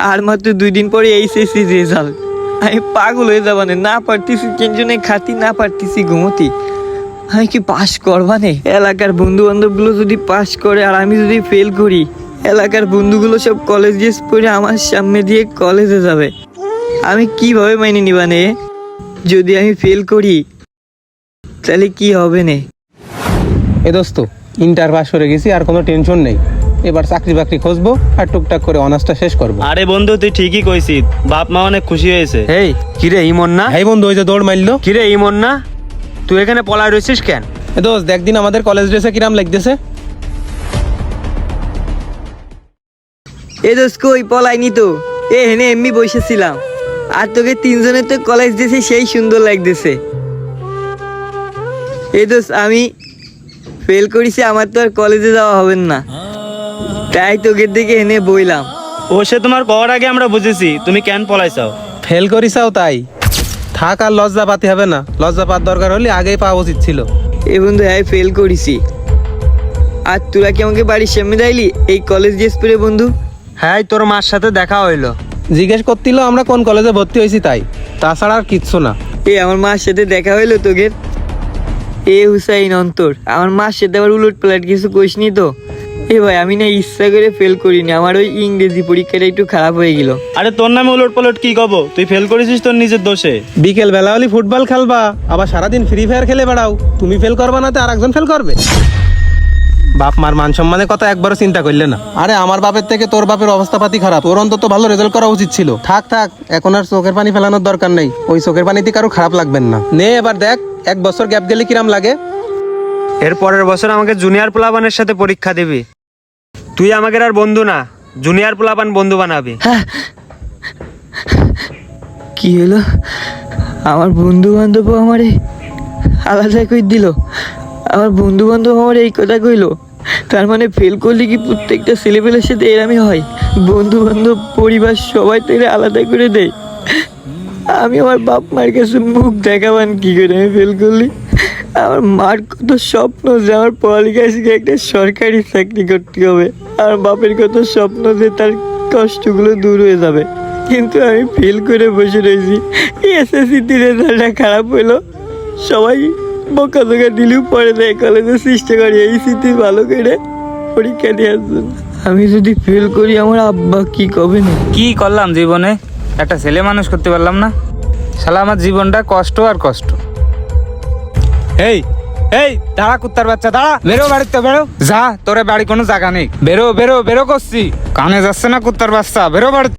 আর মাত্র 2 দিন পরে এইচএসসি রেজাল্ট। আমি পাগল হয়ে যাবানে, না পারতেছি টেনশনে খাতি, না পারতেছি ঘুমোতি। আমি কি পাস করবানে? এলাকার বন্ধু বান্ধব গুলো যদি পাস করে আর আমি যদি ফেল করি, এলাকার বন্ধুগুলো সব কলেজ ড্রেস পরে আমার সামনে দিয়ে কলেজে যাবে। আমি কিভাবে মাইনে নিবানে? যদি আমি ফেল করি তাহলে কি হবে নে? এ দোস্ত, ইন্টার পাস করে গেছি, আর কোনো টেনশন নেই। এবার চাকরি বাকরি খুঁজবো আর টুকটাক করে অনার্সটা শেষ করবো। আরে বন্ধু, তুই ঠিকই কইছিস, বাপ মা অনেক খুশি হয়েছে। এই কিরে ইমন না? এই বন্ধু, ওই যে দৌড় মারলো। কিরে ইমন না, তুই এখানে পলায় রয়েছিস কেন? এ দোস্ত, দেখ দিন আমাদের কলেজ ড্রেসে কিরাম লাগতেছে। এ দোস্ত কই পলাইনি তো, হেনে এমনি বসেছিলাম। আর তোকে 3 জনের তো কলেজ ড্রেসে সেই সুন্দর লাগতেছে। এই দোস্ত আমি ফেল করেছি, আমার তো আর কলেজে যাওয়া হবে না, তাই তোকে দেখে এনে বইলাম। ও সে তোমার করার আগে আমরা বুঝেছি তুমি কেন পলাইছাও। ফেল করিসাও তাই থাক, আর লজ্জা পাতি হবে না। লজ্জা পাওয়ার দরকার হলে আগেই পাওয়া উচিত ছিল। এ বন্ধু, হ্যাঁ ফেল করেছি। আর তোরা কি আমাকে বাড়ির সামনে যাইলি এই কলেজ ড্রেস পরে বন্ধু? হ্যাঁ, তোর মার সাথে দেখা হইলো। জিজ্ঞেস করছিল আমরা কোন কলেজে ভর্তি হয়েছি, তাই তাছাড়া আর কিচ্ছু না। আমার মার সাথে দেখা হইলো তোকে? হুসাইন অন্তর, আমার মার সাথে আবার উলট পালট কিছু কইসনি তো? ভাই, আমি না ইচ্ছা করে ফেল করিনি, আমার ওই ইংরেজি পরীক্ষাটা একটু খারাপ হয়ে গেল। আরে তোর নামে উলট পালট কি কব? তুই ফেল করেছিস তোর নিজের দোষে। বিকেল বেলা হলে ফুটবল খেলবা, আবার সারাদিন ফ্রি ফায়ার খেলে বেড়াও। তুমি ফেল করবা না তো আর একজন ফেল করবে? বাপ মার মান সম্মানের কথা একবারও চিন্তা করলে না। আরে আমার বাপের থেকে তোর বাপের অবস্থা পাতি খারাপ, তোর অন্তত ভালো রেজাল্ট করা উচিত ছিল। থাক থাক, এখন আর চোখের পানি ফেলানোর দরকার নেই। ওই চোখের পানিতে কারো খারাপ লাগবেন না। নে এবার দেখ 1 বছর গ্যাপ গেলে কিরাম লাগে। এর পরের বছর আমাকে জুনিয়র পোলাপানের সাথে পরীক্ষা দিবি। তুই আমাকে আর বন্ধু না, জুনিয়র পোলাপান বন্ধু বানাবি। কি হলো? আমার বন্ধু বান্ধব আমারে আলাদা কই দিল? আমার বন্ধু বান্ধব আমার এই কথা কইলো? তার মানে ফেল করলে কি প্রত্যেকটা ছেলেপেলের সাথে এরমই হয়? বন্ধু বান্ধব পরিবার সবাই তো এরা আলাদা করে দেয়। আমি আমার বাপ মার কাছে মুখ দেখাবান কি করে আমি ফেল করলি? আমার মার কত স্বপ্ন যে আমার পড়ালেখা শিখে একটা সরকারি চাকরি করতে হবে। আর বাপের কত স্বপ্ন যে তার কষ্টগুলো দূর হয়ে যাবে। কিন্তু আমি ফেল করে বসে রয়েছি। এসএসসি রেজাল্টটা খারাপ হলো, সবাই বোকা জোকা দিলেও পরে দেয় কলেজে চেষ্টা করি এই স্মৃতি ভালো করে পরীক্ষা দেওয়ার জন্য। আমি যদি ফেল করি আমার আব্বা কি কবে না? কি করলাম জীবনে? একটা ছেলে মানুষ করতে পারলাম না। শালা আমার জীবনটা কষ্ট আর কষ্ট। এই এই দাঁড়া, কুত্তার বাচ্চা দাঁড়া, বেরো বাড়িতে, বেরো যা, তোরে বাড়ি কোনো জায়গা নেই। বেরো বেরো বেরো করছি, কানে যাচ্ছে না কুত্তার বাচ্চা, বেরো বাড়ি।